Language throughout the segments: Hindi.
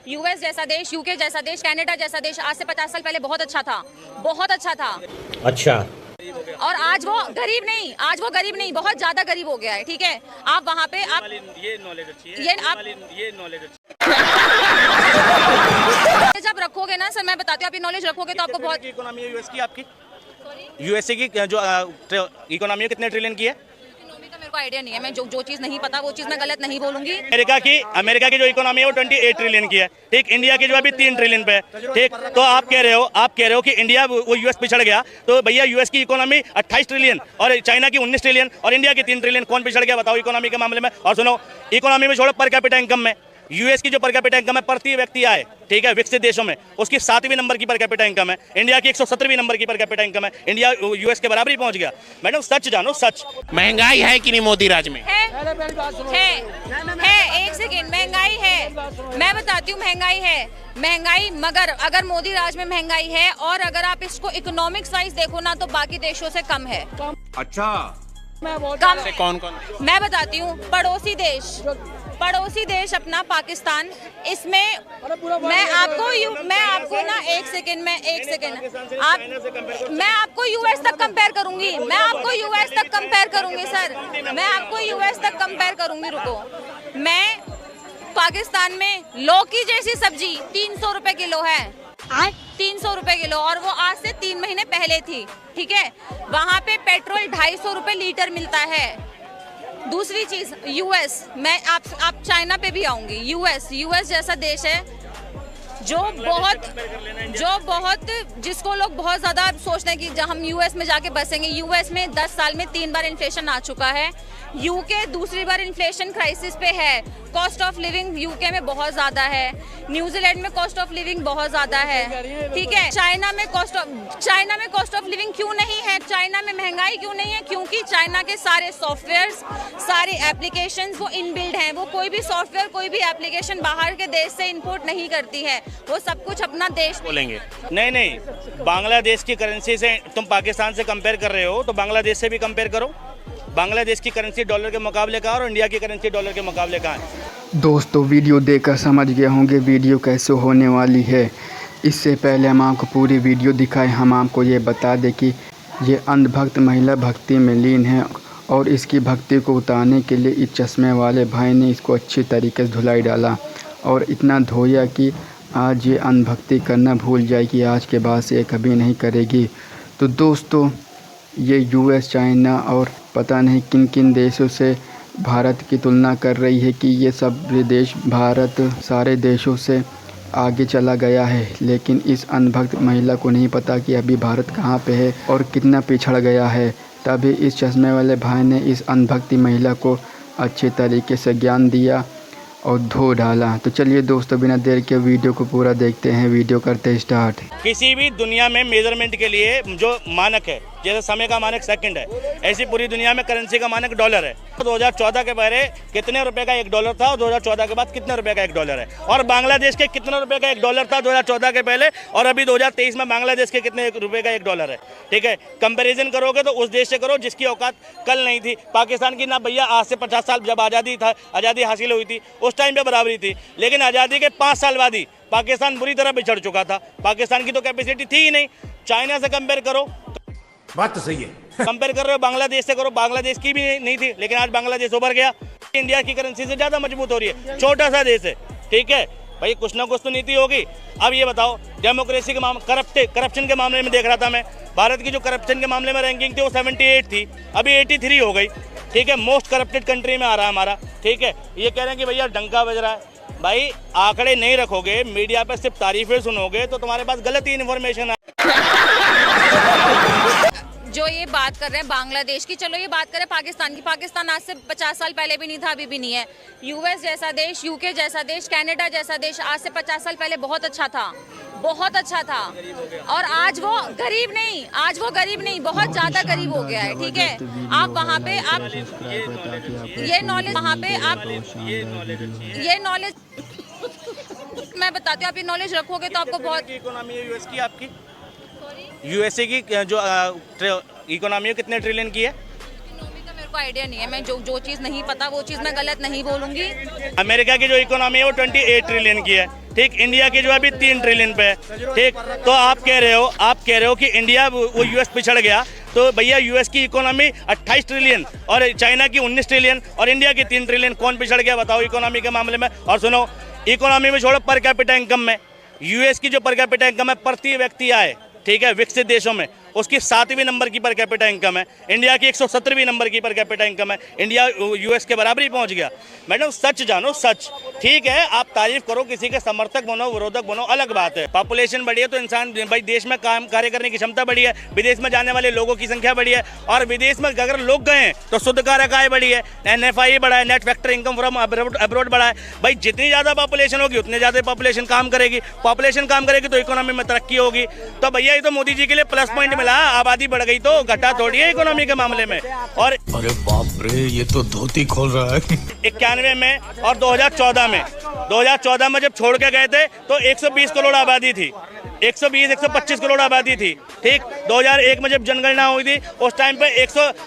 यूएस जैसा देश, यूके जैसा देश, कनाडा जैसा देश आज से 50 साल पहले बहुत अच्छा था, बहुत अच्छा था। अच्छा। और आज वो गरीब नहीं, आज वो गरीब नहीं, बहुत ज्यादा गरीब हो गया है। ठीक है, आप वहाँ पे आप ये नॉलेज अच्छी है, ये नॉलेज अच्छी जब रखोगे ना सर, मैं बताती हूँ, आप ये नॉलेज रखोगे तो आपको बहुत। इकोनॉमी है यूएस की, आपकी यूएसए की जो इकोनॉमी है कितने ट्रिलियन की है? इकोनॉमी का मेरे को आइडिया नहीं है, मैं जो चीज़ नहीं पता वो चीज़ मैं गलत नहीं बोलूंगी। अमेरिका की जो इकोनॉमी है वो 28 ट्रिलियन की है, ठीक। इंडिया की जो अभी 3 ट्रिलियन पे है, ठीक। तो आप कह रहे हो कि इंडिया वो यूएस पिछड़ गया, तो भैया यूएस की इकोनॉमी 28 ट्रिलियन और चाइना की 19 ट्रिलियन और इंडिया की 3 ट्रिलियन, कौन पिछड़ गया बताओ इकोनॉमी के मामले में? और सुनो, इकोनॉमी में छोड़ो, पर कैपिटा इनकम में यूएस की जो पर कैपिटा इनकम है प्रति व्यक्ति आए, ठीक है, विकसित देशों में उसकी 7वीं नंबर की पर कैपिटा इनकम है, इंडिया की 117वीं नंबर की पर कैपिटा इनकम है, इंडिया यूएस के बराबर ही पहुंच गया। मैडम सच जानो, सच। महंगाई है कि नहीं मोदी राज में? है, एक सेकेंड, महंगाई है, मैं बताती हूँ, महंगाई है, महंगाई, मगर अगर मोदी राज में महंगाई है और अगर आप इसको इकोनॉमिक्स वाइज देखो ना तो बाकी देशों से कम है। अच्छा, कम से कौन कौन? मैं बताती हूँ, पड़ोसी देश अपना पाकिस्तान, इसमें मैं आपको ना एक सेकेंड मैं आपको यूएस तक कंपेयर करूंगी, सर, मैं आपको यूएस तक कंपेयर करूंगी, रुको। मैं पाकिस्तान में लौकी जैसी सब्जी 300 रुपए किलो है, 300 रुपए किलो, और वो आज से 3 महीने पहले थी, ठीक है। वहाँ पे पेट्रोल 250 रुपए लीटर मिलता है। दूसरी चीज, यूएस, मैं आप चाइना पे भी आऊंगी। यूएस जैसा देश है जो बहुत जिसको लोग बहुत ज्यादा सोचते हैं कि जब हम यूएस में जाके बसेंगे। यूएस में 10 साल में 3 बार इन्फ्लेशन आ चुका है। यूके दूसरी बार इन्फ्लेशन क्राइसिस पे है। कॉस्ट ऑफ लिविंग यूके में बहुत ज्यादा है। न्यूजीलैंड में कॉस्ट ऑफ लिविंग बहुत ज्यादा है, ठीक है। चाइना में कॉस्ट ऑफ लिविंग क्यों नहीं है? चाइना में महंगाई क्यों नहीं है? क्योंकि चाइना के सारे सॉफ्टवेयर, सारे एप्लीकेशंस वो इनबिल्ड हैं। वो कोई भी सॉफ्टवेयर, कोई भी एप्लीकेशन बाहर के देश से इंपोर्ट नहीं करती है, वो सब कुछ अपना देश बोलेंगे। नहीं, बांग्लादेश की करेंसी से तुम पाकिस्तान से कंपेयर कर रहे हो तो बांग्लादेश से भी कंपेयर करो। बांग्लादेश की करेंसी डॉलर के मुकाबले कहाँ और इंडिया की करेंसी डॉलर के मुकाबले कहाँ है? दोस्तों, वीडियो देखकर समझ गए होंगे वीडियो कैसे होने वाली है। इससे पहले हम आपको पूरी वीडियो दिखाएं, हम आपको ये बता दें कि ये अंधभक्त महिला भक्ति में लीन है और इसकी भक्ति को उतारने के लिए इस चश्मे वाले भाई ने इसको अच्छी तरीके से धुलाई डाला और इतना धोया कि आज ये अंधभक्ति करना भूल जाए कि आज के बाद से ये कभी नहीं करेगी। तो दोस्तों, ये यूएस, चाइना और पता नहीं किन किन देशों से भारत की तुलना कर रही है कि ये सब देश, भारत सारे देशों से आगे चला गया है। लेकिन इस अंधभक्त महिला को नहीं पता कि अभी भारत कहाँ पे है और कितना पिछड़ गया है। तभी इस चश्मे वाले भाई ने इस अंधभक्ति महिला को अच्छे तरीके से ज्ञान दिया और धो डाला। तो चलिए दोस्तों, बिना देर के वीडियो को पूरा देखते हैं। वीडियो करते स्टार्ट। किसी भी दुनिया में मेजरमेंट के लिए जो मानक है, जैसे समय का मानक सेकंड है, ऐसी पूरी दुनिया में करेंसी का मानक डॉलर है। 2014 के पहले कितने रुपए का 1 डॉलर था और 2014 के बाद कितने रुपए का 1 डॉलर है? और बांग्लादेश के कितने रुपए का 1 डॉलर था 2014 के पहले और अभी 2023 में बांग्लादेश के कितने रुपए का 1 डॉलर है? ठीक है, कंपैरिजन करोगे तो उस देश से करो जिसकी औकात कल नहीं थी। पाकिस्तान की ना भैया आज से 50 साल जब आज़ादी हासिल हुई थी उस टाइम पे बराबरी थी, लेकिन आज़ादी के 5 साल बाद ही पाकिस्तान बुरी तरह बिछड़ चुका था। पाकिस्तान की तो कैपेसिटी थी ही नहीं। चाइना से कंपेयर करो, बात तो सही है। कंपेयर कर रहे हो बांग्लादेश से करो, बांग्लादेश की भी नहीं थी, लेकिन आज बांग्लादेश उभर गया। इंडिया की करेंसी से ज्यादा मजबूत हो रही है, छोटा सा देश है, ठीक है भाई, कुछ ना कुछ तो नीति होगी। अब ये बताओ, डेमोक्रेसी के मामले, करप्शन के मामले में देख रहा था मैं, भारत की जो करप्शन के मामले में रैंकिंग थी वो 78 थी, अभी 83 हो गई, ठीक है। मोस्ट करप्टेड कंट्री में आ रहा है हमारा, ठीक है। ये कह रहे हैं कि भैया डंका बज रहा है। भाई आंकड़े नहीं रखोगे, मीडिया पे सिर्फ तारीफें सुनोगे तो तुम्हारे पास गलत ही इन्फॉर्मेशन है। जो ये बात कर रहे हैं बांग्लादेश की, चलो ये बात करें पाकिस्तान की। पाकिस्तान आज से 50 साल पहले भी नहीं था, अभी भी नहीं है। यूएस जैसा देश, यूके जैसा देश, कनाडा जैसा देश आज से 50 साल पहले बहुत अच्छा था, बहुत अच्छा था। और आज वो गरीब नहीं, बहुत ज्यादा गरीब हो गया है, ठीक है। आप वहाँ पे ये नॉलेज मैं बताती हूँ, आप ये नॉलेज रखोगे तो आपको बहुत। इकोनॉमी है यूएस की, आपकी यूएसए की जो इकोनॉमी है कितने ट्रिलियन की है? इकोनॉमी का मेरे को आइडिया नहीं है, मैं जो चीज़ नहीं पता वो चीज़ मैं गलत नहीं बोलूँगी। अमेरिका की जो इकोनॉमी है वो 28 ट्रिलियन की है, ठीक, इंडिया की जो है अभी 3 ट्रिलियन पे है, ठीक। तो आप कह रहे हो कि इंडिया वो यूएस पिछड़ गया, तो भैया यूएस की इकोनॉमी 28 ट्रिलियन और चाइना की 19 ट्रिलियन और इंडिया की 3 ट्रिलियन, कौन पिछड़ गया बताओ इकोनॉमी के मामले में। और सुनो, इकोनॉमी में छोड़ो, पर कैपिटा इनकम में यूएस की जो पर कैपिटा इनकम है प्रति व्यक्ति आए, ठीक है, विकसित देशों में उसकी 7वीं नंबर की पर कैपिटा इनकम है, इंडिया की 117वीं नंबर की पर कैपिटा इनकम है, इंडिया यूएस के बराबर ही पहुंच गया। मैडम सच जानो, सच। ठीक है, आप तारीफ करो, किसी के समर्थक बनो, विरोधक बनो, अलग बात है। पॉपुलेशन बढ़ी है तो इंसान भाई देश में काम कार्य करने की क्षमता बढ़ी है, विदेश में जाने वाले लोगों की संख्या बढ़ी है, और विदेश में अगर लोग गए हैं तो शुद्ध कारक आय बढ़ी है, NFI बढ़ा है, net factor income from abroad बढ़ा है। भाई जितनी ज़्यादा पॉपुलेशन होगी उतनी ज़्यादा पॉपुलेशन काम करेगी, पॉपुलेशन काम करेगी तो इकोनॉमी में तरक्की होगी। तो भैया ये तो मोदी जी के लिए प्लस पॉइंट मिला, आबादी बढ़ गई तो घटा थोड़ी है इकोनॉमी के मामले में। और अरे बाप रे, ये तो धोती खोल रहा है। 91 में और 2014 में जब छोड़ के गए थे तो 120 करोड़ आबादी थी, 120-125 करोड़ आबादी थी, ठीक। 2001 में जब जनगणना हुई थी उस टाइम पे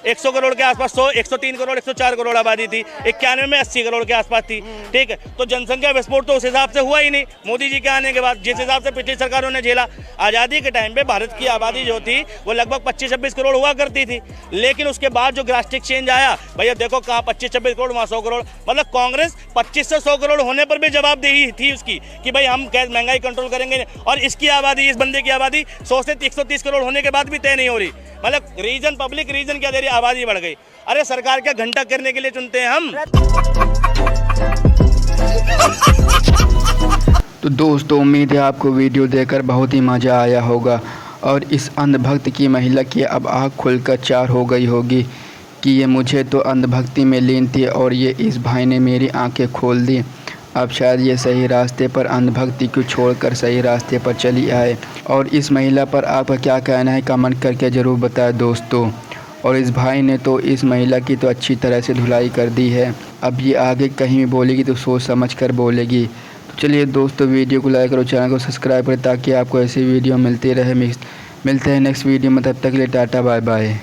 100 करोड़ के आसपास, 103 करोड़ 104 करोड़ आबादी थी। 91 में 80 करोड़ के आसपास थी, ठीक है। तो जनसंख्या विस्फोट तो उस हिसाब से हुआ ही नहीं मोदी जी के आने के बाद, जिस हिसाब से पिछली सरकारों ने झेला। आज़ादी के टाइम पे भारत की आबादी जो थी वो लगभग 25-26 करोड़ हुआ करती थी, लेकिन उसके बाद जो ड्रास्टिक चेंज आया, भैया देखो कहाँ 25-26 करोड़, वहाँ 100 करोड़। मतलब कांग्रेस 25 से 100 करोड़ होने पर भी जवाबदेही थी उसकी कि भाई हम महंगाई कंट्रोल करेंगे, और इसकी आबादी, इस बंदे की आबादी 100 से 130 करोड़ होने के बाद भी तय नहीं हो रही। मतलब रीजन, पब्लिक रीजन क्या दे रही, आबादी बढ़ गई। अरे सरकार क्या घंटा करने के लिए चुनते हैं हम। तो दोस्तों, उम्मीद है आपको वीडियो देखकर बहुत ही मज़ा आया होगा, और इस अंधभक्त की महिला की अब आँख खुलकर चार हो गई होगी कि ये मुझे तो अंधभक्ति में लीन थी और ये इस भाई ने मेरी आंखें खोल दी। अब शायद ये सही रास्ते पर, अंधभक्ति को छोड़कर सही रास्ते पर चली आए। और इस महिला पर आपका क्या कहना है कमेंट करके ज़रूर बताएं दोस्तों। और इस भाई ने तो इस महिला की तो अच्छी तरह से धुलाई कर दी है, अब ये आगे कहीं भी बोलेगी तो सोच समझ कर बोलेगी। तो चलिए दोस्तों, वीडियो को लाइक करो, चैनल को सब्सक्राइब करें ताकि आपको ऐसी वीडियो मिलती रहे। मिलते हैं नेक्स्ट वीडियो में, तब तक के लिए टाटा बाय बाय।